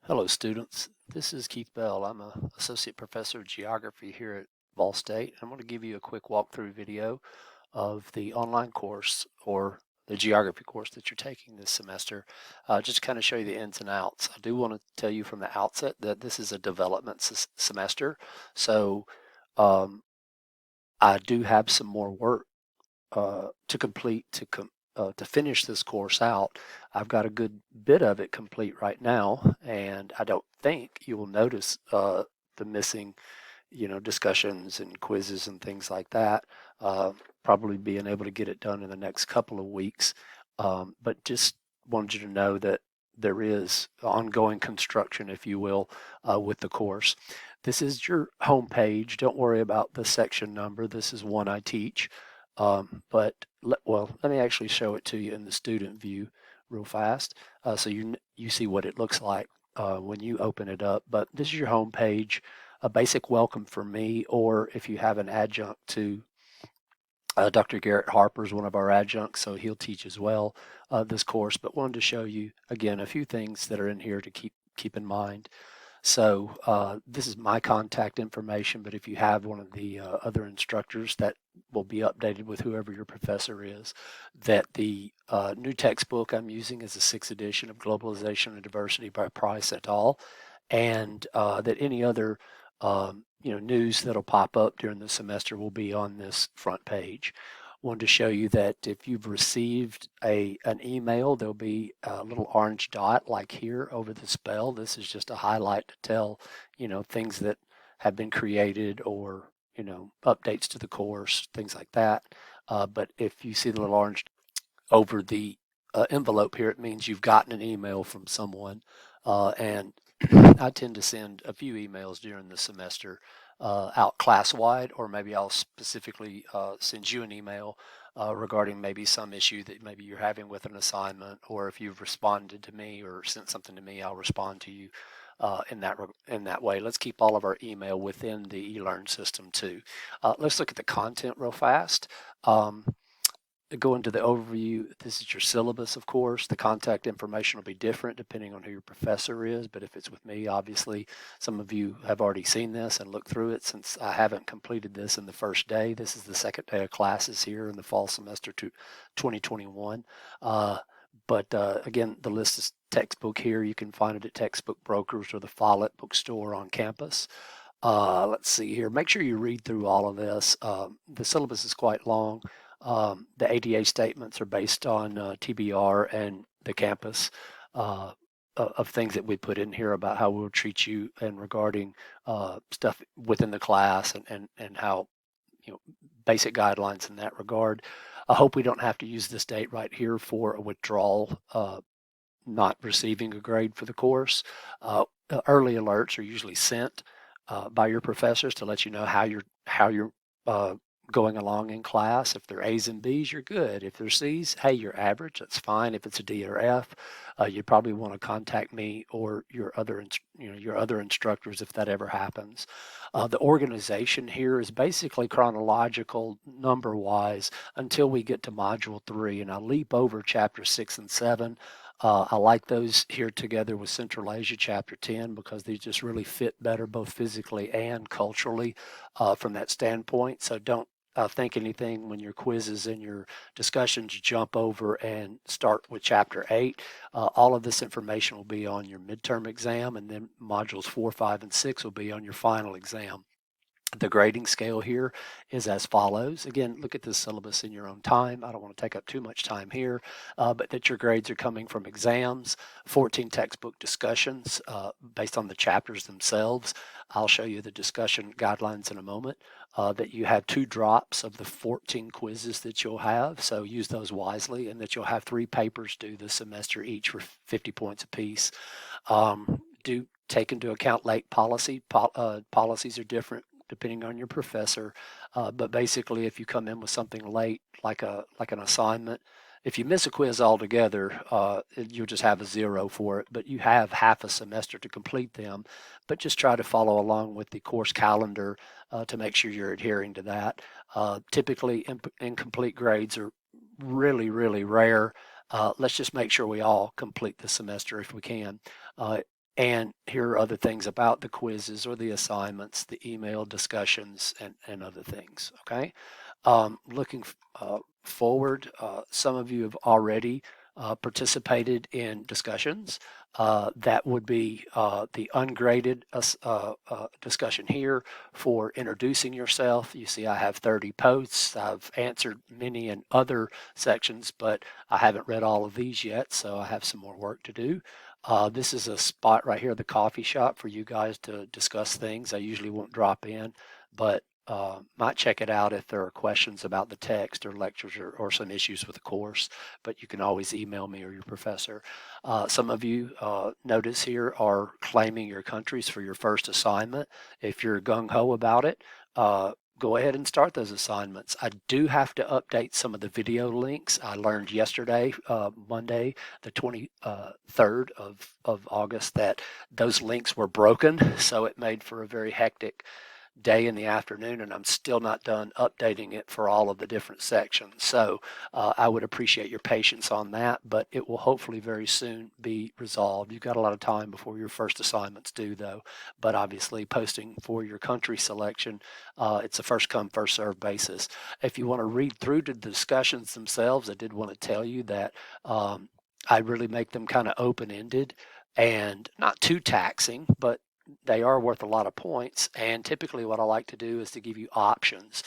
Hello students, this is Keith Bell. I'm an Associate Professor of Geography here at Ball State. I'm going to give you a quick walkthrough video of the online course or the geography course that you're taking this semester, just to kind of show you the ins and outs. I do want to tell you from the outset that this is a development semester, so um, I do have some more work to complete to finish this course out. I've got a good bit of it complete right now, and I don't think you will notice the missing, discussions and quizzes and things like that. Probably being able to get it done in the next couple of weeks, but just wanted you to know that there is ongoing construction, if you will, with the course. This is your home page. Don't worry about the section number. This is one I teach. But let me actually show it to you in the student view real fast, so you see what it looks like when you open it up. But this is your home page, a basic welcome for me, or if you have an adjunct to Dr. Garrett Harper is one of our adjuncts, so he'll teach as well this course. But wanted to show you again a few things that are in here to keep in mind. So this is my contact information, but if you have one of the other instructors, that will be updated with whoever your professor is, that the new textbook I'm using is a 6th edition of Globalization and Diversity by Price et al., and that any other news that'll pop up during the semester will be on this front page. Wanted to show you that if you've received an email, there'll be a little orange dot like here over the spell. This is just a highlight to tell, things that have been created or, updates to the course, things like that. But if you see the little orange over the envelope here, it means you've gotten an email from someone. And I tend to send a few emails during the semester out class-wide, or maybe I'll specifically send you an email regarding maybe some issue that maybe you're having with an assignment, or if you've responded to me or sent something to me, I'll respond to you in that way. Let's keep all of our email within the eLearn system too. Let's look at the content real fast. Go into the overview. This is your syllabus, of course. The contact information will be different depending on who your professor is, but if it's with me, obviously, some of you have already seen this and looked through it since I haven't completed this in the first day. This is the second day of classes here in the fall semester to 2021. But again, the list is textbook here. You can find it at Textbook Brokers or the Follett bookstore on campus. Let's see here. Make sure you read through all of this. The syllabus is quite long. The ADA statements are based on TBR and the campus of things that we put in here about how we'll treat you and regarding stuff within the class and how, basic guidelines in that regard. I hope we don't have to use this date right here for a withdrawal, not receiving a grade for the course. Early alerts are usually sent by your professors to let you know how you're going along in class. If they're A's and B's, you're good. If they're C's, hey, you're average. That's fine. If it's a D or F, you'd probably want to contact me or your other instructors if that ever happens. The organization here is basically chronological number wise until we get to module 3, and I'll leap over chapter 6 and 7. I like those here together with Central Asia chapter 10 because they just really fit better both physically and culturally from that standpoint. So don't think anything when your quizzes and your discussions jump over and start with chapter 8. All of this information will be on your midterm exam, and then modules 4, 5, and 6 will be on your final exam. The grading scale here is as follows. Again, look at this syllabus in your own time. I don't want to take up too much time here, but that your grades are coming from exams, 14 textbook discussions based on the chapters themselves. I'll show you the discussion guidelines in a moment. That you have 2 drops of the 14 quizzes that you'll have, so use those wisely, and that you'll have 3 papers due this semester, each for 50 points apiece. Do take into account late policy. Policies are different depending on your professor. But basically, if you come in with something late, like an assignment, if you miss a quiz altogether, you'll just have a 0 for it. But you have half a semester to complete them. But just try to follow along with the course calendar to make sure you're adhering to that. Typically, incomplete grades are really, really rare. Let's just make sure we all complete the semester if we can. And here are other things about the quizzes or the assignments, the email discussions, and other things. Okay. Looking forward, some of you have already participated in discussions. That would be the ungraded discussion here for introducing yourself. You see, I have 30 posts. I've answered many in other sections, but I haven't read all of these yet, so I have some more work to do. This is a spot right here, the coffee shop, for you guys to discuss things. I usually won't drop in, but might check it out if there are questions about the text or lectures or some issues with the course, but you can always email me or your professor. Some of you notice here are claiming your countries for your first assignment. If you're gung-ho about it, go ahead and start those assignments. I do have to update some of the video links. I learned yesterday, Monday, the 23rd of August, that those links were broken, so it made for a very hectic day in the afternoon, and I'm still not done updating it for all of the different sections. So I would appreciate your patience on that, but it will hopefully very soon be resolved. You've got a lot of time before your first assignments due, though, but obviously posting for your country selection, it's a first come, first served basis. If you want to read through the discussions themselves, I did want to tell you that I really make them kind of open-ended and not too taxing, but they are worth a lot of points. And typically what I like to do is to give you options.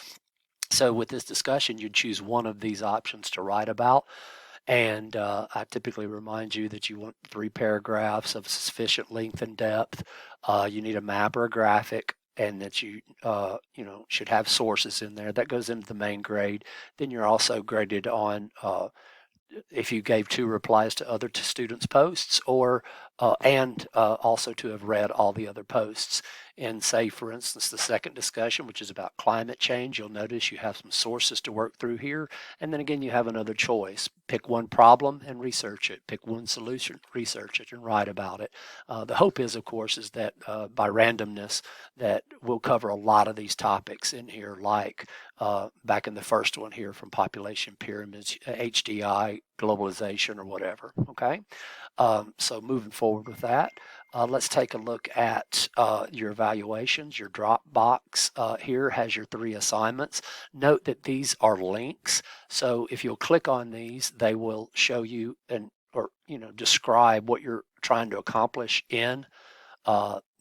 So with this discussion, you'd choose one of these options to write about. And I typically remind you that you want 3 paragraphs of sufficient length and depth. You need a map or a graphic, and that you should have sources in there. That goes into the main grade. Then you're also graded on if you gave 2 replies to other students' posts, or and also to have read all the other posts. And say, for instance, the second discussion, which is about climate change, you'll notice you have some sources to work through here. And then again, you have another choice. Pick one problem and research it. Pick one solution, research it, and write about it. The hope is, of course, is that by randomness, that we'll cover a lot of these topics in here, like back in the first one here from population pyramids, HDI, globalization, or whatever. Okay. So moving forward with that, let's take a look at your evaluations. Your Dropbox here has your 3 assignments. Note that these are links. So if you'll click on these, they will show you or describe what you're trying to accomplish in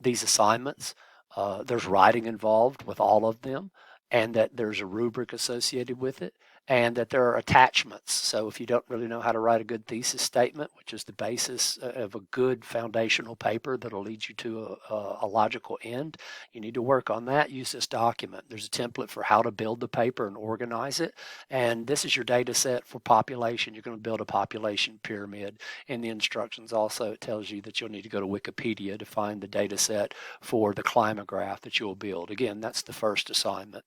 these assignments. There's writing involved with all of them, and that there's a rubric associated with it, and that there are attachments. So if you don't really know how to write a good thesis statement, which is the basis of a good foundational paper that'll lead you to a logical end, you need to work on that. Use this document. There's a template for how to build the paper and organize it. And this is your data set for population. You're going to build a population pyramid. In the instructions also, it tells you that you'll need to go to Wikipedia to find the data set for the climograph that you'll build. Again, that's the first assignment.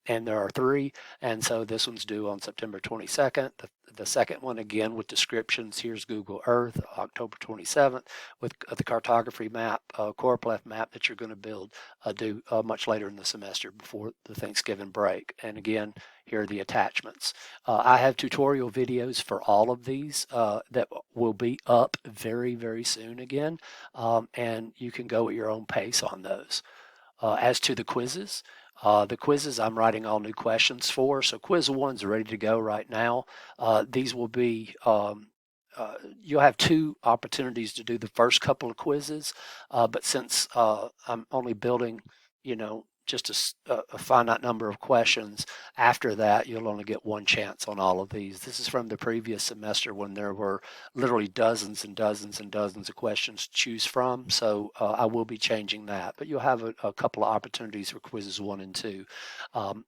And there are 3, and so this one's due on September 22nd. The second one, again, with descriptions. Here's Google Earth, October 27th, with the cartography map, choropleth map that you're going to build, due much later in the semester before the Thanksgiving break. And again, here are the attachments. I have tutorial videos for all of these that will be up very, very soon again, and you can go at your own pace on those. As to the quizzes I'm writing all new questions for. So quiz 1's ready to go right now. These will be, you'll have 2 opportunities to do the first couple of quizzes, but since I'm only building, just a finite number of questions, after that you'll only get 1 chance on all of these. This is from the previous semester when there were literally dozens and dozens and dozens of questions to choose from. So I will be changing that, but you'll have a couple of opportunities for quizzes 1 and 2.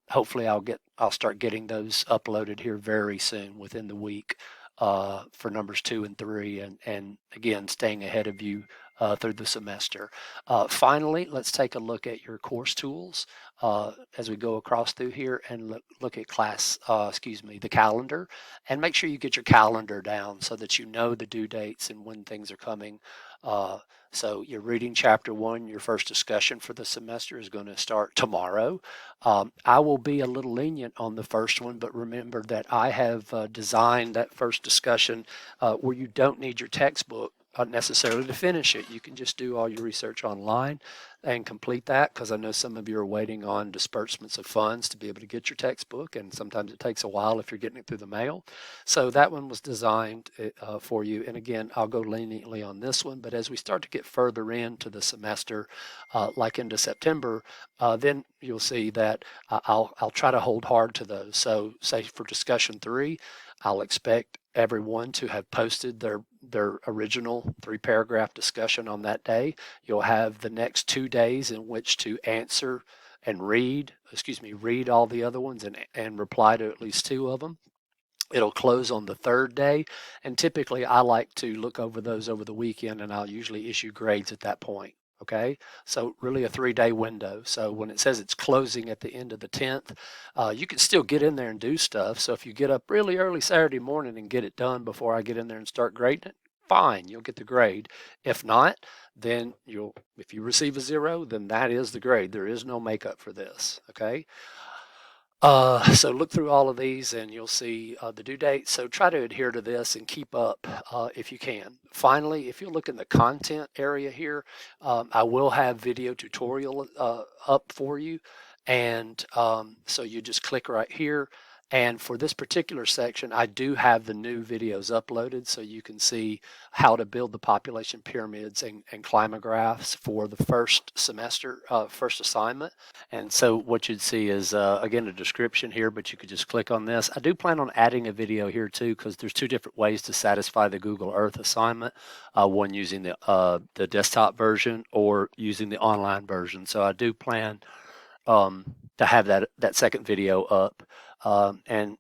Hopefully I'll start getting those uploaded here very soon, within the week, for numbers 2 and 3, and again, staying ahead of you through the semester. Finally, let's take a look at your course tools as we go across through here, and look at the calendar, and make sure you get your calendar down so that you know the due dates and when things are coming. So you're reading chapter 1, your first discussion for the semester is going to start tomorrow. I will be a little lenient on the first one, but remember that I have designed that first discussion where you don't need your textbook necessarily to finish it. You can just do all your research online and complete that, because I know some of you are waiting on disbursements of funds to be able to get your textbook, and sometimes it takes a while if you're getting it through the mail. So that one was designed for you. And again, I'll go leniently on this one, but as we start to get further into the semester, like into September, then you'll see that I'll try to hold hard to those. So say for discussion 3, I'll expect everyone to have posted their original 3-paragraph discussion on that day. You'll have the next 2 days in which to answer and read all the other ones and reply to at least 2 of them. It'll close on the 3rd day, and typically I like to look over those over the weekend, and I'll usually issue grades at that point. Okay, so really a 3-day window. So when it says it's closing at the end of the 10th, you can still get in there and do stuff. So if you get up really early Saturday morning and get it done before I get in there and start grading it, fine, you'll get the grade. If not, then if you receive a 0, then that is the grade. There is no makeup for this. Okay. So look through all of these and you'll see the due date. So try to adhere to this and keep up if you can. Finally, if you look in the content area here, I will have video tutorial up for you. And so you just click right here. And for this particular section, I do have the new videos uploaded so you can see how to build the population pyramids and climographs for the first semester, first assignment. And so what you'd see is, again, a description here, but you could just click on this. I do plan on adding a video here too, because there's 2 different ways to satisfy the Google Earth assignment, one using the desktop version or using the online version. So I do plan to have that second video up. And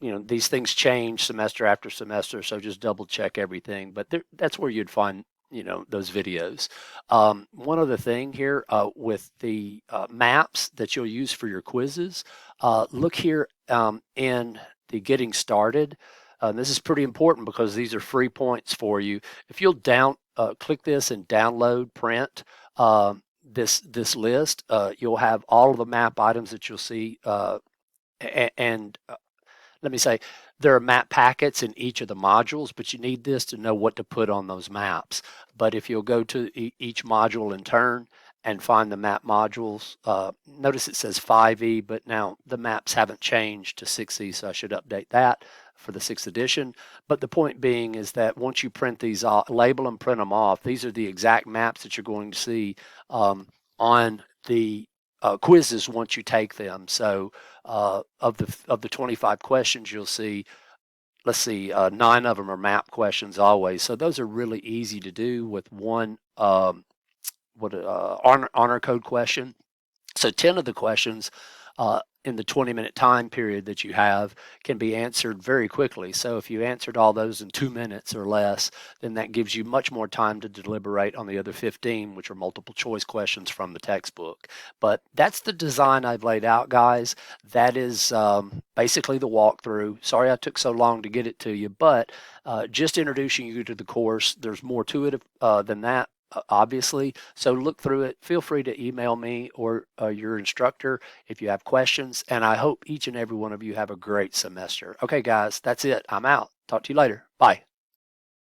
these things change semester after semester, so just double check everything. But that's where you'd find those videos. One other thing here with the maps that you'll use for your quizzes, look here in the getting started. This is pretty important because these are free points for you. If you'll click this and download, print this list, you'll have all of the map items that you'll see. And let me say, there are map packets in each of the modules, but you need this to know what to put on those maps. But if you'll go to each module in turn and find the map modules, notice it says 5E, but now the maps haven't changed to 6E, so I should update that for the 6th edition. But the point being is that once you print these off, label and print them off, these are the exact maps that you're going to see on the quizzes once you take them. So of the 25 questions, you'll see, let's see, 9 of them are map questions always. So those are really easy to do with one honor code question. So 10 of the questions in the 20-minute time period that you have can be answered very quickly. So if you answered all those in 2 minutes or less, then that gives you much more time to deliberate on the other 15, which are multiple choice questions from the textbook. But that's the design I've laid out, guys. That is basically the walkthrough. Sorry I took so long to get it to you, but just introducing you to the course. There's more to it than that, obviously. So look through it. Feel free to email me or your instructor if you have questions. And I hope each and every one of you have a great semester. Okay, guys, that's it. I'm out. Talk to you later. Bye.